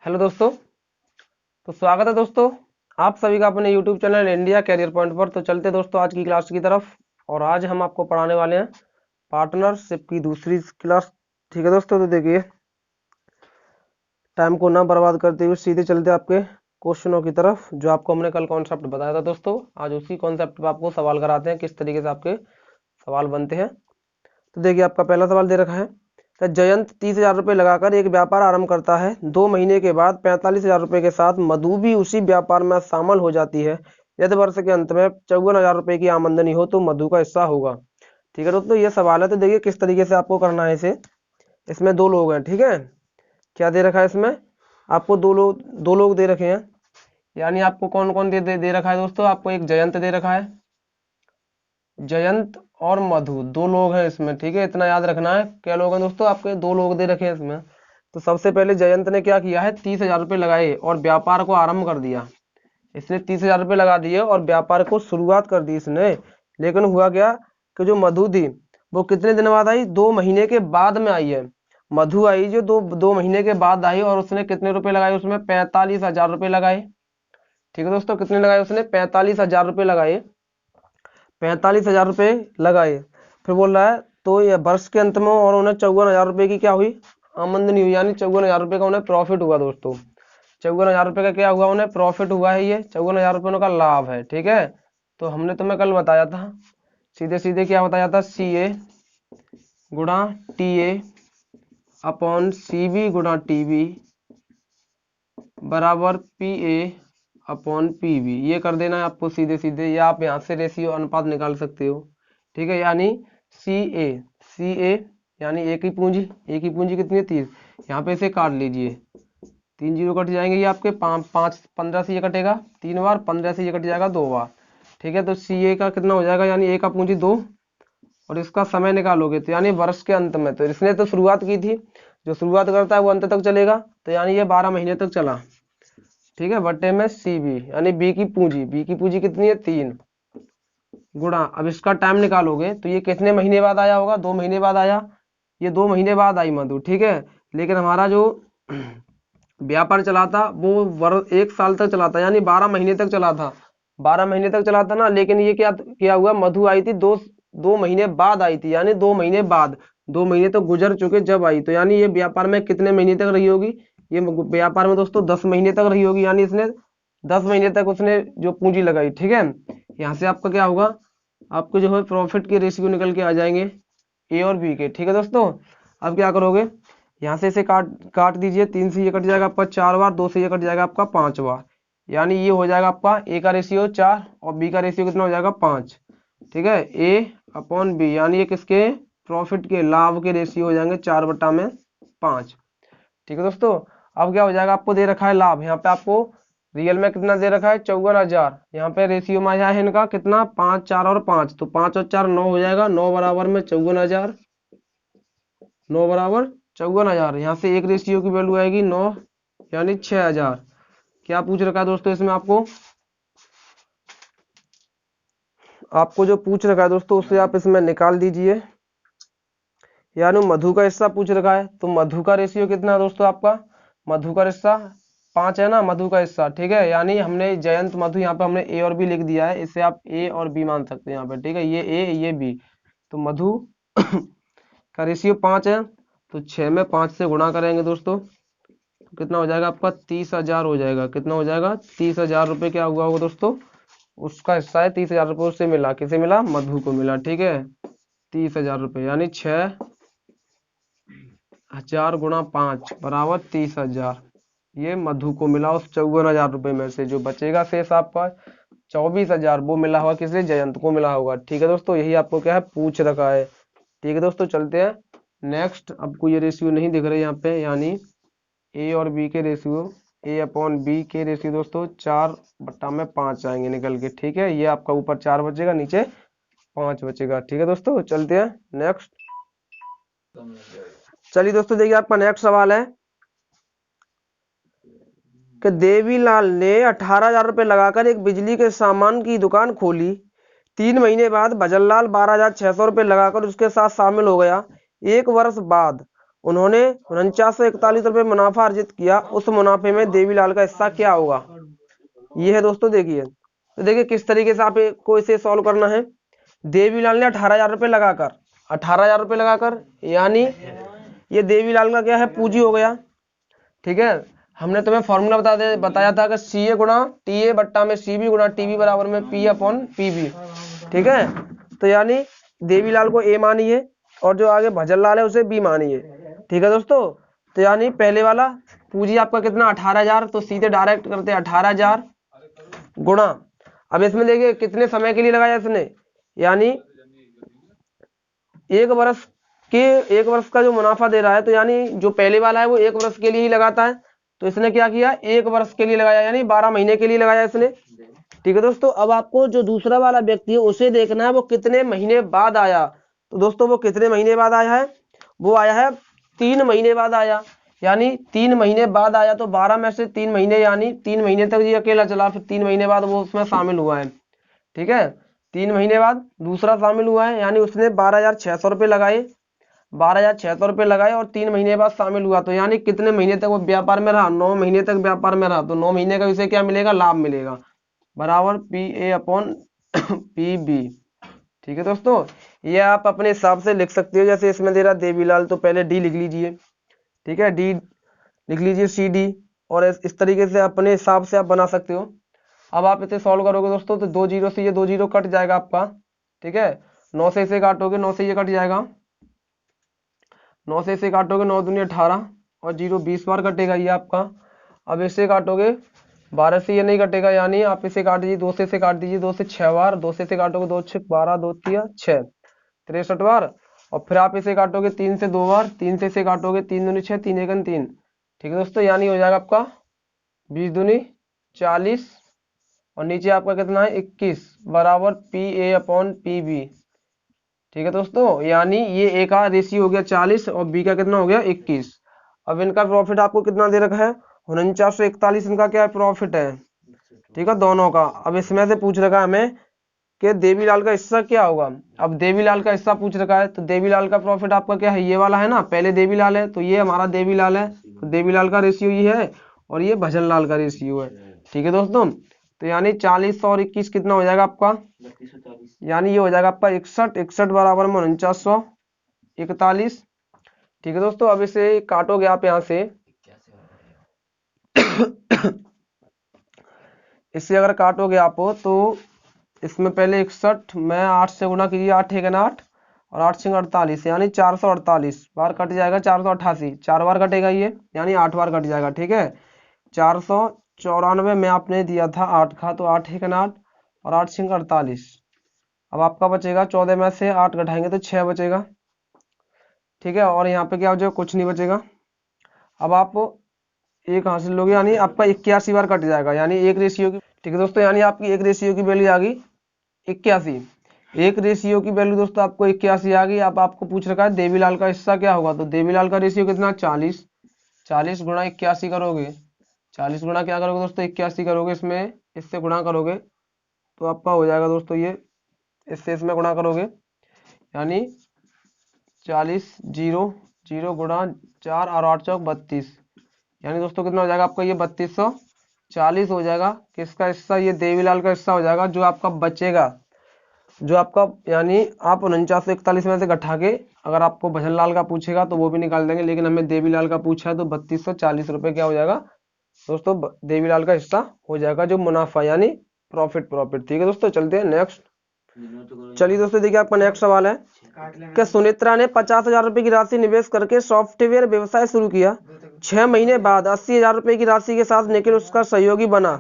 Hello दोस्तों। तो स्वागत है दोस्तों आप सभी का अपने YouTube channel India career point पर। तो चलते दोस्तों आज की क्लास की तरफ। और आज हम आपको पढ़ाने वाले हैं पार्टनरशिप की दूसरी क्लास। ठीक है दोस्तों, तो देखिए टाइम को ना बर्बाद करते हुए सीधे चलते आपके क्वेश्चनों की तरफ, जो आपको हमने कल कॉन्सेप्ट बताया था दोस्तों। आज उसी कॉन्सेप्ट पर आपको सवाल कराते हैं, किस तरीके से आपके सवाल बनते हैं। तो देखिए आपका पहला सवाल दे रखा है कि जयंत 30,000 रुपये लगाकर एक व्यापार आरंभ करता है। 2 महीने के बाद 45,000 रुपये के साथ मधु भी उसी व्यापार में शामिल हो जाती है। यदि वर्ष के अंत में 54,000 रुपये की आमदनी हो तो मधु का हिस्सा होगा। ठीक है दोस्तों, ये सवाल है। तो देखिए किस तरीके से आपको करना है इसे। इसमें दो लोग हैं, ठीक है। क्या दे रखा है इसमें आपको? दो लोग दे रखे हैं। यानी आपको कौन कौन दे रखा है दोस्तों? आपको एक जयंत दे रखा है, जयंत और मधु, दो लोग हैं इसमें। ठीक है, इतना याद रखना है। क्या लोग हैं दोस्तों? आपके दो लोग दे रखे हैं इसमें। तो सबसे पहले जयंत ने क्या किया है, 30,000 रुपये लगाए और व्यापार को आरंभ कर दिया। इसने 30,000 रुपये लगा दिए और व्यापार को शुरुआत कर दी इसने। लेकिन हुआ क्या कि जो मधु थी वो कितने दिन बाद आई? 2 महीने के बाद में आई है। मधु आई जो दो महीने के बाद आई, और उसने कितने रुपए लगाए उसमें? 45,000 रुपये लगाए। ठीक है दोस्तों, कितने लगाए उसने? 45,000 रुपये लगाए। 45,000 रुपये लगाए। फिर बोल रहा है तो ये वर्ष के अंत में और उन्हें 54,000 रुपये की क्या हुई? आमदनी हुई। यानी 54,000 रुपये का उन्हें प्रॉफिट हुआ दोस्तों। 54,000 रुपये का क्या हुआ? उन्हें प्रॉफिट हुआ है। ये 54,000 रुपये का लाभ है। ठीक है, तो हमने तुम्हें कल बताया था, सीधे सीधे क्या बताया था? CA गुणा TA अपॉन CB गुणा TB बराबर PA अपॉन PB। ये कर देना है आपको सीधे सीधे, या आप यहाँ से रेशियो अनुपात निकाल सकते हो। ठीक है, यानी CA यानी एक ही पूंजी कितनी है? 30। यहाँ पे इसे काट लीजिए, 3 जीरो कट जाएंगे। ये आपके 15 से ये कटेगा 3 बार, 15 से ये कट जाएगा 2 बार। ठीक है, तो CA का कितना हो जाएगा? यानी A का पूंजी 2, और इसका समय निकालोगे तो यानी वर्ष के अंत में। तो इसने तो शुरुआत की थी, जो शुरुआत करता है वो अंत तक चलेगा। तो यानी ये 12 महीने तक चला। ठीक है, बट्टे में CB यानी B की पूंजी कितनी है? 3 गुणा, अब इसका टाइम निकालोगे तो ये कितने महीने बाद आया होगा? 2 महीने बाद आया। ये 2 महीने बाद आई मधु। ठीक है, लेकिन हमारा जो व्यापार चला था वो 1 साल तक चला था, यानी 12 महीने तक चला था। 12 महीने तक चला था ना। लेकिन ये क्या हुआ? मधु आई थी दो महीने बाद आई थी, यानी 2 महीने बाद। 2 महीने तो गुजर चुके जब आई। तो यानी ये व्यापार में कितने महीने तक रही होगी? ये व्यापार में दोस्तों 10 महीने तक रही होगी। यानी इसने 10 महीने तक उसने जो पूंजी लगाई। ठीक है, यहाँ से आपका क्या होगा? आपको जो है प्रॉफिट के रेशियो निकल के आ जाएंगे A और B के। ठीक है दोस्तों, अब क्या करोगे? यहाँ से इसे काट दीजिए। 3 से ये कट जाएगा आपका 4 बार, 2 से ये कट जाएगा आपका 5 बार। यानी ये हो जाएगा आपका A का रेशियो 4 और B का रेशियो कितना हो जाएगा? 5। ठीक है, A अपॉन B, यानी ये किसके? प्रॉफिट के, लाभ के रेशियो हो जाएंगे 4/5। ठीक है दोस्तों, अब क्या हो जाएगा? आपको दे रखा है लाभ, यहाँ पे आपको रियल में कितना दे रखा है? 54,000। यहाँ पे रेशियो में आया है इनका कितना? 5, 4 और 5। तो 5 और 4 9 हो जाएगा। 9 बराबर में 54,000, 9 बराबर 54,000। यहाँ से एक रेशियो की वैल्यू आएगी 9, यानी 6,000। क्या पूछ रखा है दोस्तों इसमें? आपको जो पूछ रखा है दोस्तों उससे आप इसमें निकाल दीजिए। यानी मधु का हिस्सा पूछ रखा है, तो मधु का रेशियो कितना है दोस्तों? आपका मधु का हिस्सा 5 है ना, मधु का हिस्सा। ठीक है, यानी हमने जयंत मधु यहाँ पे हमने A और B लिख दिया है। इससे आप A और B मान सकते हैं यहाँ पे। ठीक है, ये A ये B। तो मधु का रेशियो 5 है, तो 6 में 5 से गुणा करेंगे दोस्तों, तो कितना हो जाएगा आपका? 30,000 हो जाएगा। कितना हो जाएगा? 30,000 रुपये क्या हुआ होगा दोस्तों? उसका हिस्सा है 30,000 रुपये। उससे मिला, किसे मिला? मधु को मिला। ठीक है, 30,000 रुपये यानी 6,000 गुणा 5 बराबर 30,000। ये मधु को मिला उस 54,000 रुपये में से। जो बचेगा शेष आपका 24,000, वो मिला होगा किसे? जयंत को मिला होगा। ठीक है दोस्तों, यही आपको क्या है? पूछ रखा है। ठीक है दोस्तों, चलते हैं नेक्स्ट। आपको ये रेशियो नहीं दिख रहे यहाँ पे, यानी A और B के रेशियो, A अपॉन B के रेशियो दोस्तों 4/5 आएंगे निकल के। ठीक है, ये आपका ऊपर 4 बचेगा, नीचे 5 बचेगा। ठीक है दोस्तों, चलते हैं नेक्स्ट। चलिए दोस्तों, देखिए आपका नेक्स्ट सवाल है कि देवीलाल ने 18,000 रुपये लगाकर एक बिजली के सामान की दुकान खोली। 3 महीने बाद भजनलाल 12,600 रुपये लगाकर उसके साथ शामिल हो गया। 1 वर्ष बाद उन्होंने 4941 रुपये मुनाफा अर्जित किया, उस मुनाफे में देवीलाल का हिस्सा क्या होगा। ये है दोस्तों, देखिए तो देखिए किस तरीके से आपको इसे सॉल्व करना है। देवीलाल ने 18,000 रुपये लगाकर 18,000 रुपये लगाकर, यानी ये देवीलाल का क्या है, पूंजी हो गया। ठीक है, हमने तुम्हें फॉर्मूला बताया था कि सी ए गुणा टी ए बट्टा में सी बी गुणा टी बी बराबर में पी अपॉन पी बी। ठीक है, तो यानी देवीलाल को ए मानिए और जो आगे भजनलाल है उसे बी मानिए। ठीक है दोस्तों, तो यानी पहले वाला पूंजी आपका कितना 18,000, तो सीधे डायरेक्ट करते हैं 18,000 गुणा, अब इसमें देखिए कितने समय के लिए लगाया इसने, यानी एक वर्ष का जो मुनाफा दे रहा है, तो यानी जो पहले वाला है वो 1 वर्ष के लिए ही लगाता है, तो इसने क्या किया 1 वर्ष के लिए लगाया, यानी 12 महीने के लिए लगाया इसने। ठीक है दोस्तों, अब आपको जो दूसरा वाला व्यक्ति है उसे देखना है वो कितने महीने बाद आया। तो दोस्तों वो कितने महीने बाद आया है, वो आया है 3 महीने बाद आया, यानी 3 महीने बाद आया, तो 12 में से 3 महीने, यानी 3 महीने तक ये अकेला चला, फिर 3 महीने बाद वो उसमें शामिल हुआ है। ठीक है, 3 महीने बाद दूसरा शामिल हुआ है, यानी उसने 12,600 रुपये लगाए, 12,600 रुपये लगाए और 3 महीने बाद शामिल हुआ, तो यानी कितने महीने तक वो व्यापार में रहा, 9 महीने तक व्यापार में रहा, तो 9 महीने का इसे क्या मिलेगा, लाभ मिलेगा, बराबर P A upon P B. ठीक है दोस्तों, ये आप अपने हिसाब से लिख सकते हो, जैसे इसमें दे रहा देवीलाल, तो पहले डी लिख लीजिए। ठीक है, डी लिख लीजिए सी डी, और इस तरीके से अपने हिसाब से आप बना सकते हो। अब आप इसे सॉल्व करोगे दोस्तों, तो 2 जीरो से ये 2 जीरो कट जाएगा आपका। ठीक है, 9 से इसे काटोगे, 9 से ये कट जाएगा, 9 से इसे काटोगे, 9 दूनी 18 और 0 20 बार कटेगा ये आपका। अब इसे काटोगे 12 से ये नहीं कटेगा, यानी आप इसे काट दीजिए, 2 से इसे काट दीजिए, 2 से 6 बार, 2 से इसे काटोगे 2 6 12 2 3 6 63 बार, और फिर आप इसे काटोगे 3 से 2 बार, 3 से इसे काटोगे 3 दूनी 6 3 1 3। ठीक है दोस्तों, यानी हो जाएगा आपका 20 दूनी 40 और नीचे आपका कितना है 21, बराबर P A upon P B. ठीक है दोस्तों, यानी ये ए का रेशियो हो गया 40 और बी का कितना हो गया 21। अब इनका प्रॉफिट आपको कितना दे रखा है 4941, इनका क्या प्रॉफिट है। ठीक है, दोनों का। अब इसमें से पूछ रखा है हमें कि देवीलाल का हिस्सा क्या होगा। अब देवीलाल का हिस्सा पूछ रखा है, तो देवीलाल का प्रॉफिट आपका क्या है, ये वाला है ना, पहले देवीलाल है, तो ये हमारा देवीलाल है, तो देवीलाल का रेशियो ये है और ये भजनलाल का रेशियो है। ठीक है दोस्तों, तो यानी 40 और 21 कितना हो जाएगा आपका, यानी ये हो जाएगा आपका 61, 61 बराबर में 4941। ठीक है दोस्तों, अब इसे काटोगे आप यहाँ से इससे अगर काटोगे आप, तो इसमें पहले 61 में 8 से गुना कीजिए, 8 है 8 और 8 से 48, यानी 448 बार कट जाएगा, 488 4 बार कटेगा ये, यानी 8 बार कट जाएगा। ठीक है, 494 में आपने दिया था 8 का, तो 8 है 8 और 8 से 48। अब आपका बचेगा 14 में से 8 घटाएंगे तो 6 बचेगा। ठीक है, और यहाँ पे क्या हो जाएगा, कुछ नहीं बचेगा। अब आप एक हासिल लोगे, यानी आपका 81 बार कट जाएगा, यानी एक रेशियो की। ठीक है दोस्तों, यानी आपकी एक रेशियो की वैल्यू आ गई 81, एक रेशियो की वैल्यू दोस्तों आपको 81 आ गई। अब आपको पूछ रखा है देवीलाल का हिस्सा क्या होगा, तो देवीलाल का रेशियो कितना 40, 40 गुणा 81 करोगे, 40 गुणा क्या करोगे दोस्तों 81 करोगे, इसमें इससे गुणा करोगे तो आपका हो जाएगा दोस्तों ये, इससे इसमें गुणा करोगे, यानी 40 0 0 गुणा 4 और 8 चौक 32, यानी दोस्तों कितना हो जाएगा आपका ये 3240 हो जाएगा। किसका हिस्सा, ये देवीलाल का हिस्सा हो जाएगा, जो आपका बचेगा, जो आपका, यानी आप 4941 में से घटा के अगर आपको भजनलाल का पूछेगा तो वो भी निकाल देंगे, लेकिन हमें देवीलाल का पूछा है, तो 3240 रुपये क्या हो जाएगा दोस्तों, देवीलाल का हिस्सा हो जाएगा, जो मुनाफा यानी प्रॉफिट। ठीक है दोस्तों, चलते हैं नेक्स्ट। चलिए दोस्तों, देखिए आपका नेक्स्ट सवाल है कि सुनेत्रा ने 50,000 रुपये की राशि निवेश करके सॉफ्टवेयर व्यवसाय शुरू किया। 6 महीने बाद 80,000 रुपये की राशि के साथ निखिल उसका सहयोगी बना।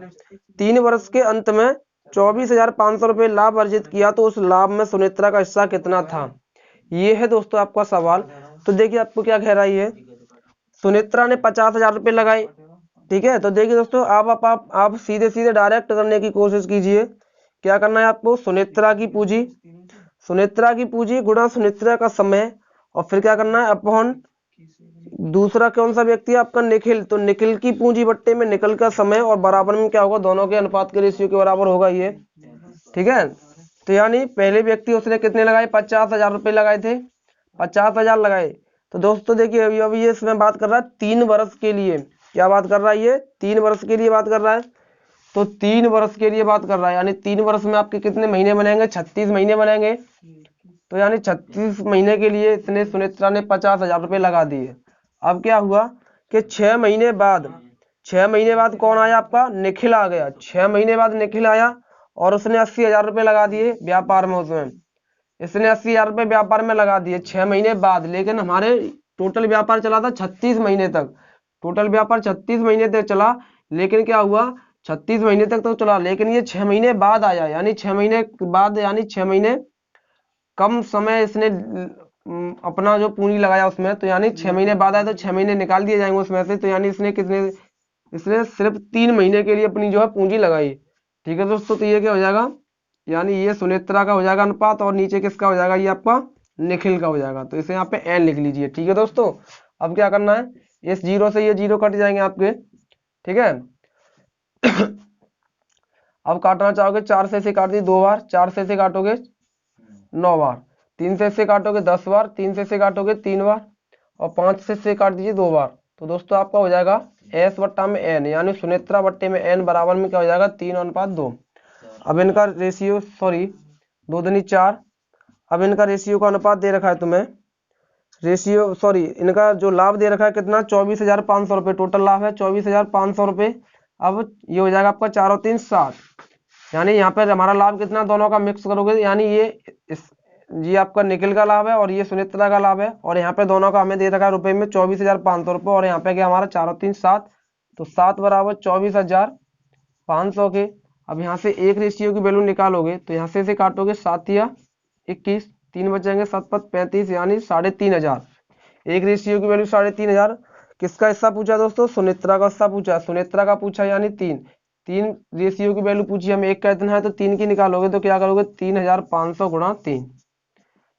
3 वर्ष के अंत में 24,500 रुपये लाभ अर्जित किया, तो उस लाभ में सुनेत्रा का हिस्सा कितना था। ये है दोस्तों आपका सवाल। तो देखिए आपको क्या कह रहा है, ये सुनेत्रा ने 50,000 रुपये लगाए। ठीक है, तो देखिए दोस्तों आप सीधे सीधे डायरेक्ट करने की कोशिश कीजिए। क्या करना है आपको, सुनेत्रा की पूंजी गुणा सुनेत्रा का समय, और फिर क्या करना है अपॉन दूसरा कौन सा व्यक्ति है आपका निखिल, तो निखिल की पूंजी बट्टे में निखिल का समय, और बराबर में क्या होगा, दोनों के अनुपात के रेशियो के बराबर होगा ये। ठीक है, तो यानी पहले व्यक्ति उसने कितने लगाए 50,000 रुपये लगाए थे, 50,000 लगाए, तो दोस्तों देखिए अभी ये इसमें बात कर रहा है 3 वर्ष के लिए। क्या बात कर रहा है ये? 3 वर्ष के लिए बात कर रहा है। तो 3 वर्ष के लिए बात कर रहा है, यानी 3 वर्ष में आपके कितने महीने बनेंगे? 36 महीने बनेंगे। तो यानी 36 महीने के लिए इतने सुनेत्रा ने 50,000 रुपये लगा दिए। अब क्या हुआ कि 6 महीने बाद, 6 महीने बाद कौन आया? आपका निखिल आ गया। 6 महीने बाद निखिल आया और उसने 80,000 रुपये लगा दिए व्यापार में। उसमें इसने 80,000 रुपये व्यापार में लगा दिए 6 महीने बाद। लेकिन हमारे टोटल व्यापार चला था 36 महीने तक। टोटल व्यापार 36 महीने तक चला, लेकिन क्या हुआ 36 महीने तक तो चला, लेकिन ये 6 महीने बाद आया। यानी 6 महीने बाद, यानी 6 महीने कम समय इसने अपना जो पूंजी लगाया उसमें, तो यानी 6 महीने बाद आया तो 6 महीने निकाल दिए जाएंगे उसमें से। तो यानी इसने कितने, इसने सिर्फ 3 महीने के लिए अपनी जो है पूंजी लगाई। ठीक है दोस्तों, तो ये क्या हो जाएगा? यानी ये सुनेत्रा का हो जाएगा अनुपात, और नीचे किसका हो जाएगा? ये आपका निखिल का हो जाएगा। तो इसे यहाँ पे एन लिख लीजिए। ठीक है दोस्तों, अब क्या करना है, इस जीरो से ये जीरो कट जाएंगे आपके। ठीक है, अब काटना चाहोगे 4 से इसे काट दी 2 बार, 4 से इसे काटोगे 9 बार, 3 से इसे काटोगे 10 बार, 3 से इसे काटोगे 3 बार, और 5 से इसे काट दीजिए 2 बार। तो दोस्तों आपका हो जाएगा एस बट्टा में एन, यानी सुनेत्रा बट्टे में एन बराबर में क्या हो जाएगा? 3:2। अब इनका रेशियो, सॉरी 2 दूनी 4। अब इनका रेशियो का अनुपात दे रखा है तुम्हें, रेशियो सॉरी इनका जो लाभ दे रखा है कितना? 24,500 रुपये टोटल लाभ है, 24,500 रुपये। अब ये हो जाएगा आपका 4 और 3 7, यानी यहाँ पर हमारा लाभ कितना? दोनों का मिक्स करोगे, यानी ये आपका निखिल का लाभ है और ये सुनेत्रा का लाभ है, और यहाँ पे दोनों का हमें दे रखा है रुपए में 24,500 रुपये, और यहाँ पे क्या हमारा 4 और 3 7, तो 7 बराबर 24,500 के। अब यहाँ से एक रेशियो की वैल्यू निकालोगे, तो यहाँ से इसे काटोगे 7 या 21, 3 बचेंगे, 7 5 35, यानी 3,500। एक रेशियो की वैल्यू 3,500। किसका हिस्सा पूछा दोस्तों? सुनेत्रा का हिस्सा पूछा, सुनेत्रा का पूछा, यानी 3 रेशियो की वैल्यू पूछी हमें, एक का इतना है तो 3 की निकालोगे, तो क्या करोगे? 3,500 गुणा 3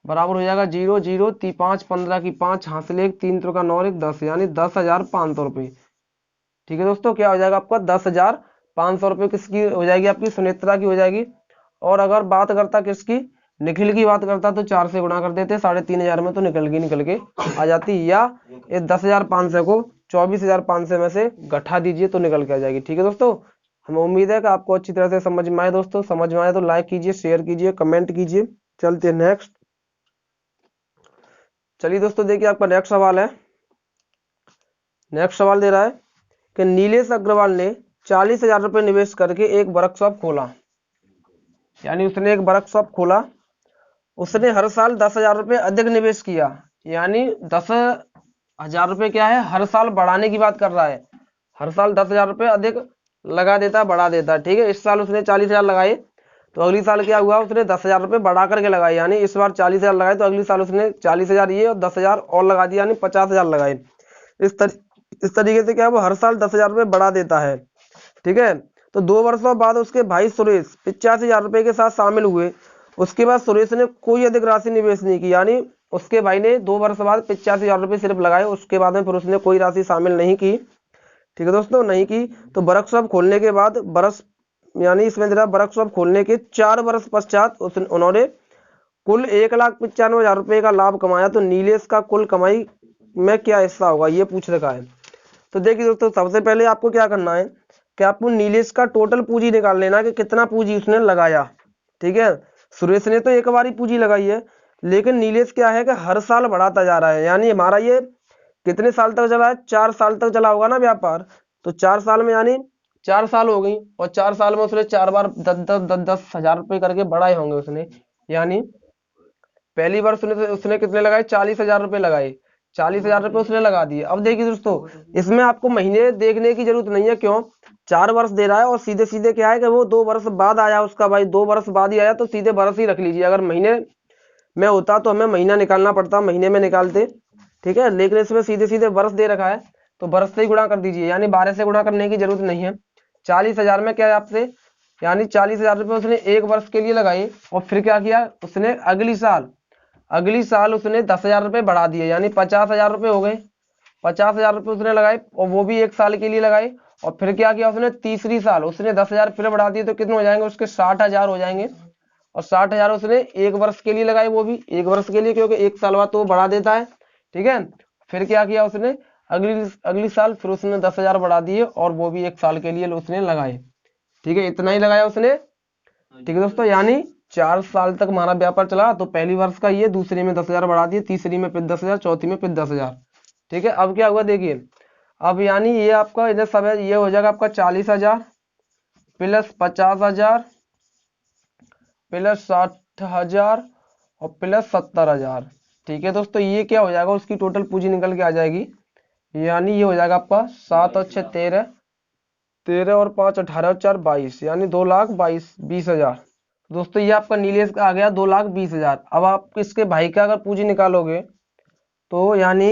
बराबर हो जाएगा 0 0 5 15 की 5 हासिल 1 3 3 का 9 1 10, यानी 10,500 रुपये। ठीक है दोस्तों, क्या हो जाएगा आपका? 10,500 रुपये किसकी हो जाएगी? आपकी सुनेत्रा की हो जाएगी। और अगर बात करता किसकी? निखिल की बात करता, तो 4 से गुणा कर देते 3,500 में, तो निकल के आ जाती, या इस 10,500 को 24,500 में से घटा दीजिए तो निकल के आ जाएगी। ठीक है दोस्तों, हमें उम्मीद है कि आपको अच्छी तरह से समझ में आए। दोस्तों समझ में आए तो लाइक कीजिए, शेयर कीजिए, कमेंट कीजिए। चलते नेक्स्ट। चलिए दोस्तों देखिए आपका नेक्स्ट सवाल है। नेक्स्ट सवाल दे रहा है कि नीलेश अग्रवाल ने 40,000 रुपये निवेश करके एक वर्कशॉप खोला। यानी उसने एक वर्कशॉप खोला, उसने हर साल 10,000 रुपये अधिक निवेश किया, यानी 10,000 रुपये क्या है? हर साल बढ़ाने की बात कर रहा है। हर साल 10,000 रुपये अधिक लगा देता, बढ़ा देता। ठीक है, इस साल उसने 40,000 लगाए, तो अगली साल क्या हुआ? उसने 10,000 रुपये बढ़ा करके लगाए, यानी इस बार 40,000 लगाए तो अगली साल उसने 40,000 ये और 10,000 और लगा दिया, यानी 50,000 लगाए। इस तरीके से क्या वो हर साल 10,000 रुपये बढ़ा देता है। ठीक है, तो 2 वर्षों बाद उसके भाई सुरेश 85,000 रुपये के साथ शामिल हुए। उसके बाद सुरेश ने कोई अधिक राशि निवेश नहीं की, यानी उसके भाई ने 2 वर्ष बाद 85,000 रुपये सिर्फ लगाए, उसके बाद में फिर उसने कोई राशि शामिल नहीं की। ठीक है दोस्तों, नहीं की। तो वर्कशॉप खोलने के बाद यानी इसमें जरा वर्कशॉप खोलने के 4 वर्ष पश्चात उन्होंने कुल 1,95,000 रुपये का लाभ कमाया। तो नीलेश का कुल कमाई में क्या हिस्सा होगा, ये पूछ रखा है। तो देखिए दोस्तों, सबसे पहले आपको क्या करना है कि आपको नीलेश का टोटल पूंजी निकाल लेना कि कितना पूंजी उसने लगाया। ठीक है, सुरेश ने तो एक बार ही पूंजी लगाई है, लेकिन नीलेश क्या है कि हर साल बढ़ाता जा रहा है। यानी हमारा ये कितने साल तक चला है? 4 साल तक चला होगा ना व्यापार। तो 4 साल में, यानी 4 साल हो गई, और 4 साल में उसने 4 बार 10,000 रुपये करके बढ़ाए होंगे उसने। यानी पहली बार उसने कितने लगाए? 40,000 रुपये लगाए, 40,000 रुपये उसने लगा दिए। अब देखिए दोस्तों, इसमें आपको महीने देखने की जरूरत नहीं है। क्यों? 4 वर्ष दे रहा है, और सीधे सीधे क्या है कि वो 2 वर्ष बाद आया उसका भाई, 2 वर्ष बाद ही आया, तो सीधे वर्ष ही रख लीजिए। अगर महीने में होता तो हमें महीना निकालना पड़ता, महीने में निकालते। ठीक है, लेकिन इसमें सीधे सीधे वर्ष दे रखा है, तो वर्ष से ही गुणा कर दीजिए, यानी 12 से गुणा करने की जरूरत नहीं है। 40,000 में क्या है आपसे, यानी 40,000 रुपये उसने एक वर्ष के लिए लगाए, और फिर क्या किया उसने? अगली साल उसने 10,000 रुपये बढ़ा दिए, यानी 50,000 रुपये हो गए। 50,000 रुपये उसने लगाए, और वो भी एक साल के लिए लगाए। और फिर क्या किया उसने? तीसरी साल उसने 10,000 फिर बढ़ा दिए, तो कितने हो जाएंगे उसके? 60,000 हो जाएंगे। और 60,000 उसने एक वर्ष के लिए लगाए, वो भी एक वर्ष के लिए, क्योंकि एक साल बाद तो वो बढ़ा देता है। ठीक है। फिर क्या किया उसने, अगली अगली साल फिर उसने 10,000 बढ़ा दिए और वो भी 1 साल के लिए उसने लगाए। ठीक है, इतना ही लगाया उसने। ठीक है दोस्तों, यानी 4 साल तक हमारा व्यापार चला। तो पहली वर्ष का ये, दूसरी में 10,000 बढ़ा दिए, तीसरी में फिर 10,000, चौथी में फिर 10,000। ठीक है, अब क्या हुआ देखिए, अब यानी ये आपका इधर सब है, ये हो जाएगा आपका 40,000 प्लस 50,000 प्लस 60,000 और प्लस 70,000। ठीक है दोस्तों, ये क्या हो जाएगा, उसकी टोटल पूंजी निकल के आ जाएगी। यानी ये हो जाएगा आपका 7 और 6 13, 13 और 5 18 और 4 22, यानी 2,20,000। दोस्तों ये आपका नीलेश का आ गया 2,20,000। अब आप इसके भाई का अगर पूंजी निकालोगे तो यानी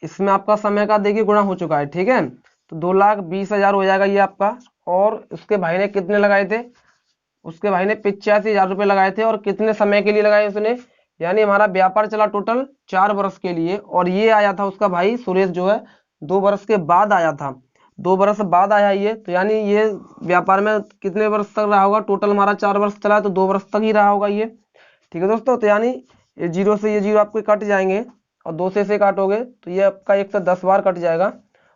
इसमें आपका समय का देखिए गुणा हो चुका है। ठीक है, तो 2,20,000 हो जाएगा ये आपका। और उसके भाई ने कितने लगाए थे, उसके भाई ने 85,000 रुपये लगाए थे। और कितने समय के लिए लगाए उसने, यानी हमारा व्यापार चला टोटल 4 वर्ष के लिए। और ये आया था उसका भाई सुरेश जो है 2 वर्ष के बाद आया था, 2 वर्ष बाद आया ये। तो यानी ये व्यापार में कितने वर्ष तक रहा होगा, टोटल हमारा 4 वर्ष चला है तो 2 वर्ष तक ही रहा होगा ये। ठीक है दोस्तों, तो यानी ये जीरो से ये जीरो आपके कट जाएंगे और 2 से इसे काटोगे तो ये आपका 110 बार कट जाएगा।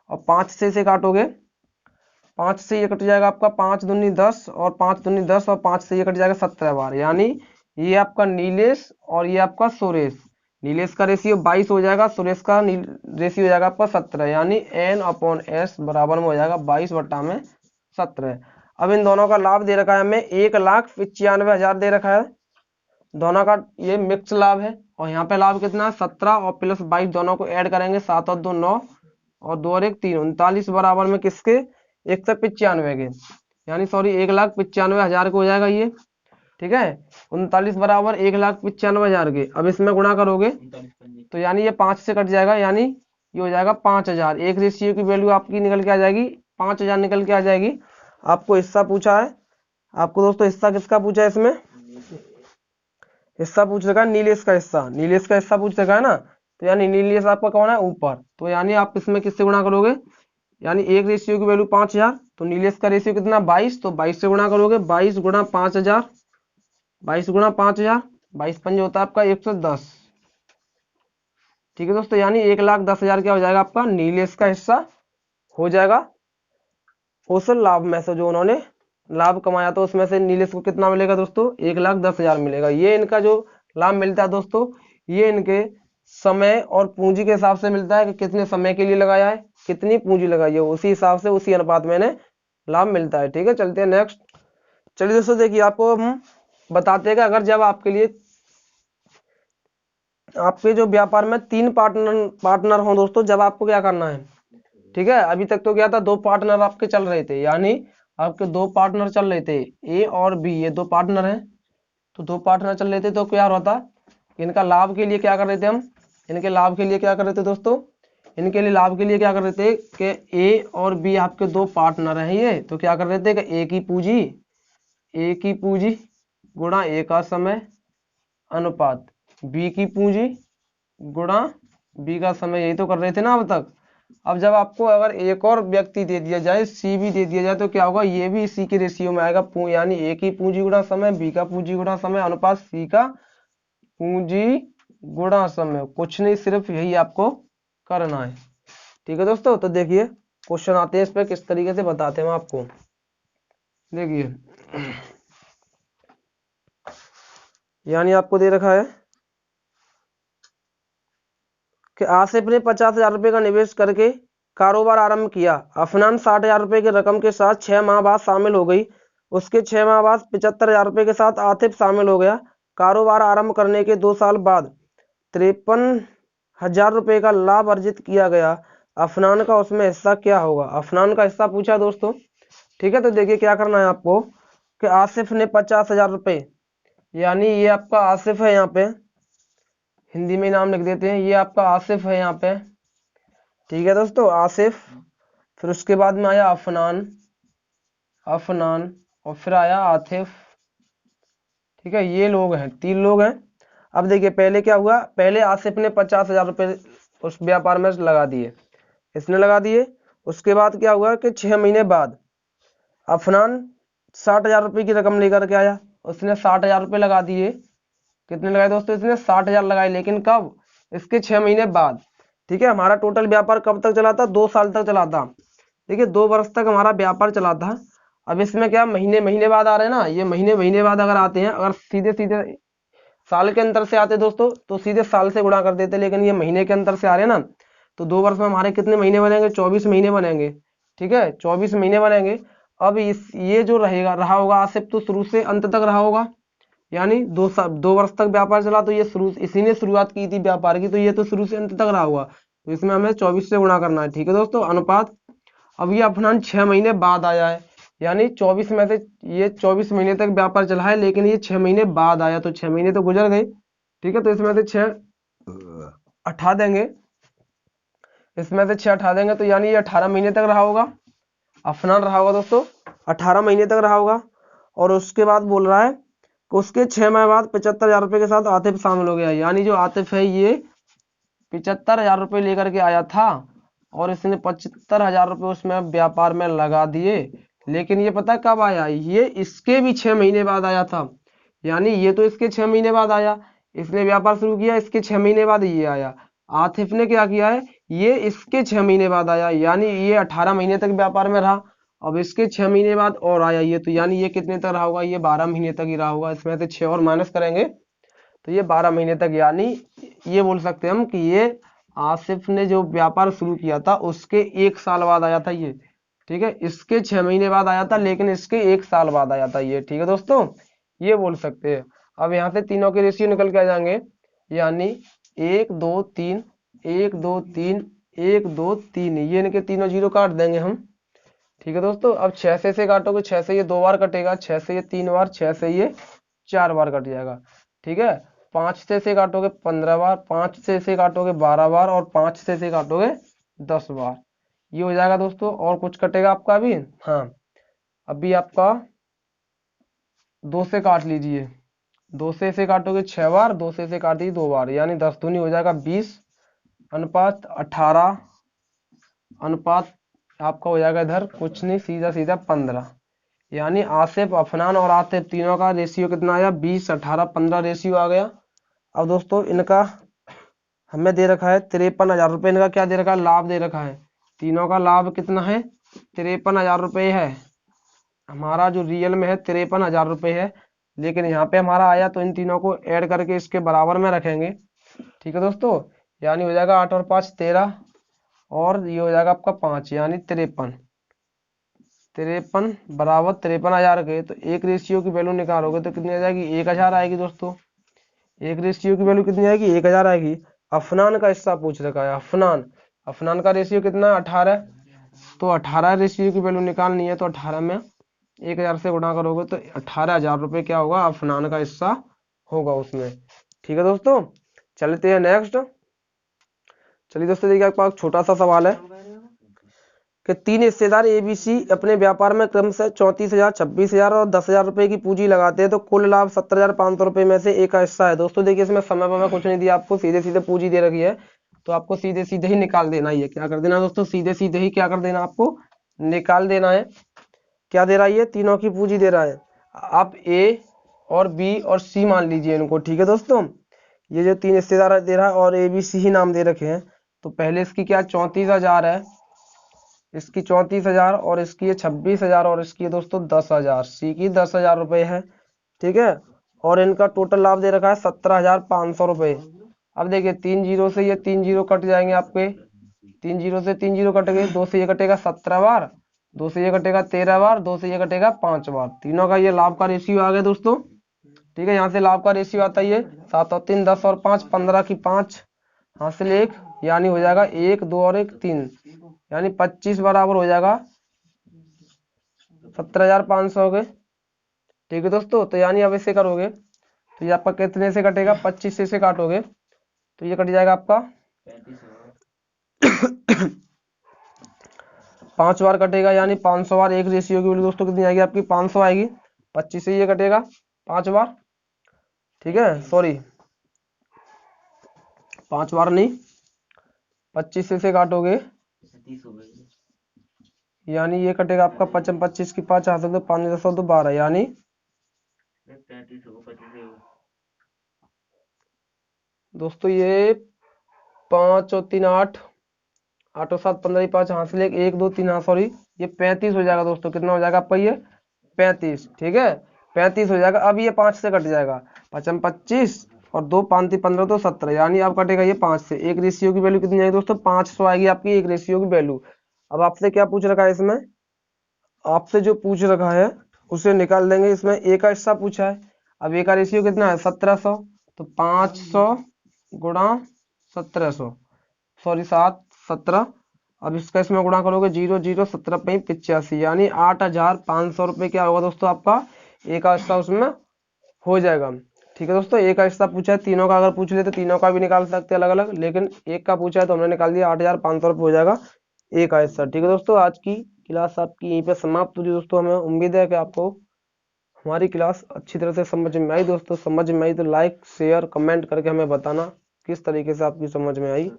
और 5 से इसे काटोगे, 5 से ये कट जाएगा आपका 5 दूनी 10 और 5 दूनी 10 और 5 से ये कट जाएगा 17 बार। यानी ये आपका नीलेश और ये आपका सुरेश, नीलेश का रेशियो 22 हो जाएगा, सुरेश का रेशियो हो जाएगा आपका 17। यानी N/S बराबर में हो जाएगा 22/17। अब इन दोनों का लाभ दे रखा है हमें 1,95,000 दे रखा है। दोनों का ये मिक्स लाभ है। और यहाँ पे लाभ कितना है, 17 और प्लस 22 दोनों को ऐड करेंगे, 7 और 2 9 और 2 और 1 3, 39 बराबर में किसके, 195 के, यानी सॉरी 1,95,000 के हो जाएगा ये। ठीक है, 39 बराबर 1,95,000 के। अब इसमें गुणा करोगे तो यानी ये 5 से कट जाएगा, यानी ये हो जाएगा 5,000। एक रेशियो की वैल्यू आपकी निकल के आ जाएगी, 5,000 निकल के आ जाएगी। आपको हिस्सा पूछा है, आपको दोस्तों हिस्सा किसका पूछा है, इसमें हिस्सा पूछ रखा है नीलेश का हिस्सा, नीलेश का हिस्सा पूछ रखा है ना। तो यानी नीलेश आपका कौन है, ऊपर। तो यानी आप इसमें किससे गुणा करोगे, यानी एक रेशियो की वैल्यू 5,000, तो नीलेश का रेशियो कितना 22, तो 22 से गुणा करोगे, 22 गुणा 5,000, 22 गुणा 5,000, 22 पंजे होता है आपका 110। ठीक है दोस्तों, यानी 1,10,000 क्या हो जाएगा आपका नीलेश का हिस्सा हो जाएगा। उस लाभ में से जो उन्होंने लाभ कमाया तो उसमें से नीलेश को कितना मिलेगा दोस्तों, 1,10,000 मिलेगा। ये इनका जो लाभ मिलता है दोस्तों, ये इनके समय और पूंजी के हिसाब से मिलता है कि कितने समय के लिए लगाया है, कितनी पूंजी लगाई है, उसी हिसाब से उसी अनुपात में इन्हें लाभ मिलता है। ठीक है, चलते हैं नेक्स्ट। चलिए दोस्तों देखिए, आपको हम बताते हैं कि अगर जब आपके लिए आपके जो व्यापार में 3 पार्टनर हो दोस्तों, जब आपको क्या करना है। ठीक है, अभी तक तो क्या था, 2 पार्टनर आपके चल रहे थे, यानी आपके 2 पार्टनर चल रहे थे, ए और बी, ये 2 पार्टनर हैं। तो 2 पार्टनर चल रहे थे, तो क्या होता, इनका लाभ के लिए क्या कर रहे थे हम, इनके लाभ के लिए क्या कर रहे थे दोस्तों, इनके लिए लाभ के लिए क्या कर रहे थे कि ए और बी आपके 2 पार्टनर हैं ये। तो क्या कर रहे थे कि ए की पूंजी गुणा ए का समय अनुपात बी की पूंजी गुणा बी का समय, यही तो कर रहे थे ना अब तक। अब जब आपको अगर एक और व्यक्ति दे दिया जाए, सी भी दे दिया जाए, तो क्या होगा, ये भी इसी के रेशियो में आएगा, यानी ए की पूंजी गुणा समय, बी का पूंजी गुणा समय अनुपात सी का पूंजी गुणा समय। कुछ नहीं, सिर्फ यही आपको करना है। ठीक है दोस्तों, तो देखिए क्वेश्चन आते हैं, इस पर किस तरीके से बताते हैं हम आपको। देखिए यानी आपको दे रखा है कि आसिफ ने 50,000 रुपये का निवेश करके कारोबार आरंभ किया। अफनान 60,000 रुपये की रकम के साथ 6 माह बाद शामिल हो गई। उसके 6 माह बाद 75,000 रुपये के साथ आतिफ शामिल हो गया। कारोबार आरंभ करने के 2 साल बाद 53,000 रुपये का लाभ अर्जित किया गया। अफनान का उसमें हिस्सा क्या होगा, अफनान का हिस्सा पूछा दोस्तों। ठीक है, तो देखिए क्या करना है आपको कि आसिफ ने 50,000 रुपये, यानी ये आपका आसिफ है, यहाँ पे हिंदी में नाम लिख देते हैं, ये आपका आसिफ है यहाँ पे। ठीक है दोस्तों, आसिफ, फिर उसके बाद में आया अफनान, और फिर आया आतिफ। ठीक है, ये लोग हैं, 3 लोग हैं। अब देखिए पहले क्या हुआ, पहले आसिफ ने 50,000 रुपये उस व्यापार में लगा दिए, इसने लगा दिए। उसके बाद क्या हुआ कि 6 महीने बाद अफनान 60,000 रुपये की रकम लेकर के आया, उसने 60,000 रुपये लगा दिए। कितने लगाए दोस्तों, इसने 60,000 लगाए, लेकिन कब, इसके 6 महीने बाद। ठीक है, हमारा टोटल व्यापार कब तक चला था? 2 साल तक चला था। ठीक है, 2 वर्ष तक हमारा व्यापार चला था। अब इसमें क्या महीने महीने बाद आ रहे हैं ना, ये महीने महीने बाद अगर आते हैं, अगर सीधे सीधे साल के अंतर से आते दोस्तों तो सीधे साल से गुणा कर देते, लेकिन ये महीने के अंतर से आ रहे हैं ना, तो 2 वर्ष में हमारे कितने महीने बनेंगे? 24 महीने बनेंगे। ठीक है, 24 महीने बनेंगे। अब ये जो रहा होगा आसिफ, तो शुरू से अंत तक रहा होगा, यानी 2 वर्ष तक व्यापार चला, तो ये इसी ने शुरुआत की थी व्यापार की, तो ये तो शुरू से अंत तक रहा होगा, तो इसमें हमें 24 से गुणा करना है। ठीक है दोस्तों, अनुपात। अब ये अपना 6 महीने बाद आया है, यानी 24 में से ये 24 महीने तक व्यापार चला है, लेकिन ये 6 महीने बाद आया, तो 6 महीने तो गुजर गए। ठीक है, तो इसमें से 6 हटा देंगे, इसमें से 6 हटा देंगे, तो यानी ये 18 महीने तक रहा होगा, अफनान रहा होगा दोस्तों, 18 महीने तक रहा होगा। और उसके बाद बोल रहा है कि उसके 6 माह बाद 75,000 रुपये के साथ आतिफ शामिल हो गया, यानी जो आतिफ है ये 75,000 रुपये लेकर के आया था, और इसने 75,000 रुपये उसमें व्यापार में लगा दिए। लेकिन ये पता कब आया? ये इसके भी 6 महीने बाद आया था, यानी ये तो इसके 6 महीने बाद आया, इसने व्यापार शुरू किया, इसके 6 महीने बाद ये आया। आतिफ ने क्या किया है? ये इसके 6 महीने बाद आया, यानी ये 18 महीने तक व्यापार में रहा, अब इसके 6 महीने बाद और आया ये, तो यानी ये कितने तक रहा होगा? ये 12 महीने तक ही रहा होगा। इसमें से 6 और माइनस करेंगे तो ये 12 महीने तक, यानी ये बोल सकते हैं हम कि ये आसिफ ने जो व्यापार शुरू किया था उसके 1 साल बाद आया था ये। ठीक है, इसके 6 महीने बाद आया था, लेकिन इसके 1 साल बाद आया था ये। ठीक है दोस्तों, ये बोल सकते हैं। अब यहाँ से तीनों के रेशियो निकल के आ जाएंगे, यानी 1 2 3 1 2 3 1 2 3, ये इनके तीनों जीरो काट देंगे हम। ठीक है दोस्तों, अब 6 से काटोगे, 6 से ये 2 बार कटेगा, 6 से ये 3 बार, 6 से ये 4 बार कट जाएगा। ठीक है, 5 से काटोगे 15 बार, 5 से काटोगे 12 बार, और 5 से काटोगे 10 बार। ये हो जाएगा दोस्तों। और कुछ कटेगा आपका अभी? हाँ, अभी आपका 2 से काट लीजिए, 2 से काटोगे 6 बार, 2 से काट दीजिए 2 बार, यानी 10 दूनी हो जाएगा 20 अनुपात 18 अनुपात आपका हो जाएगा इधर कुछ नहीं, सीधा सीधा 15। यानी आसिफ, अफनान और आतिफ तीनों का रेशियो कितना आया? 20 18 15 रेशियो आ गया। अब दोस्तों इनका हमें दे रखा है 53,000 रुपये, इनका क्या दे रखा है? लाभ दे रखा है। तीनों का लाभ कितना है? 53,000 रुपये है। हमारा जो रियल में है 53,000 रुपये है, लेकिन यहाँ पे हमारा आया तो इन तीनों को ऐड करके इसके बराबर में रखेंगे। ठीक है दोस्तों, यानी हो जाएगा 8 और 5 13, और ये हो जाएगा आपका 5, यानी 53 बराबर 53,000 के। तो एक रेशियो की वैल्यू निकालोगे तो कितनी आ जाएगी? 1,000 आएगी दोस्तों। एक रेशियो की वैल्यू कितनी आएगी? 1,000 आएगी। अफनान का हिस्सा पूछ रखा है, अफनान का रेशियो कितना? 18। तो 18 रेशियो की वैल्यू निकालनी है, तो 18 में 1,000 से गुणा करोगे तो 18,000 रुपये क्या होगा? अफनान का हिस्सा होगा उसमें। ठीक है दोस्तों, चलते हैं नेक्स्ट। चलिए दोस्तों, देखिए आपका छोटा सा सवाल है कि 3 हिस्सेदार ABC अपने व्यापार में क्रमशः 34,000, 26,000 और 10,000 रुपये की पूंजी लगाते हैं, तो कुल लाभ 70,500 रुपये में से एक का हिस्सा है। दोस्तों देखिए, इसमें समय पर कुछ नहीं दिया आपको, सीधे सीधे पूंजी दे रखी है, तो आपको सीधे सीधे ही निकाल देना ही है। क्या कर देना दोस्तों? सीधे सीधे ही क्या कर देना? आपको निकाल देना है। क्या दे रहा है? ये तीनों की पूंजी दे रहा है। आप A और B और C मान लीजिए इनको। ठीक है दोस्तों, ये जो 3 हिस्सेदार दे रहा है और ABC ही नाम दे रखे हैं, तो पहले इसकी क्या 34,000 है, इसकी 34,000, और इसकी ये 26,000, और इसकी दोस्तों 10,000, सी की 10,000 रुपये है। ठीक है, और इनका टोटल लाभ दे रखा है 17,500 रुपये। अब देखिए 3 जीरो से ये 3 जीरो कट जाएंगे आपके, 3 जीरो से 3 जीरो कट गए, 2 से ये कटेगा 17 बार, 2 से ये कटेगा 13 बार, 2 से ये कटेगा 5 बार। तीनों का ये लाभ का रेशियो आ गया दोस्तों। ठीक है, यहाँ से लाभ का रेशियो आता है ये 7 और 3 10 और 5 15 की 5 हासिल 1, यानी हो जाएगा 1 2 और 1 3, यानी 25 बराबर हो जाएगा 17,500 के। ठीक है दोस्तों, तो यानी अब इसे करोगे तो ये आपका कितने से कटेगा? 25 से काटोगे तो ये कट जाएगा आपका 5 बार कटेगा, यानी 500 बार। एक रेशियो की वैल्यू दोस्तों कितनी आएगी आपकी? 500 आएगी। 25 से ये कटेगा 5 बार। ठीक है, सॉरी 5 बार नहीं, 25 से काटोगे यानी ये कटेगा आपका 25 की 5 हाथ, 5 10 तो 12, यानी दोस्तों ये 5 और 3 8, 8 और 7 15, 5 हासिल 1, 1 2 3, हाँ सॉरी ये 35 हो जाएगा दोस्तों। कितना हो जाएगा आपका ये 35, ठीक है 35 हो जाएगा। अब ये 5 से कट जाएगा, 5 25 और 2 5 15 तो 17, यानी अब कटेगा ये 5 से। एक रेशियो की वैल्यू कितनी आएगी दोस्तों 500 आएगी आपकी एक रेशियो की वैल्यू। अब आपसे क्या पूछ रखा है इसमें, आपसे जो पूछ रखा है उसे निकाल देंगे। इसमें ए का हिस्सा पूछा है, अब ए का रेशियो कितना है 1700, तो 500 गुणा 1700, सॉरी 7 17। अब इसका इसमें गुणा करोगे 0 0 17 85, यानी 8500 रुपये क्या होगा दोस्तों आपका एक का हिस्सा उसमें हो जाएगा। ठीक है दोस्तों, एक का हिस्सा पूछा है, तीनों का अगर पूछ ले तो तीनों का भी निकाल सकते हैं अलग अलग, लेकिन एक का पूछा है तो हमने निकाल दिया 8500 रुपये हो जाएगा एक का हिस्सा। ठीक है दोस्तों, आज की क्लास आपकी यहीं पे समाप्त हुई दोस्तों। हमें उम्मीद है कि आपको हमारी क्लास अच्छी तरह से समझ में आई। दोस्तों समझ में आई तो लाइक शेयर कमेंट करके हमें बताना किस तरीके से आपकी समझ में आई।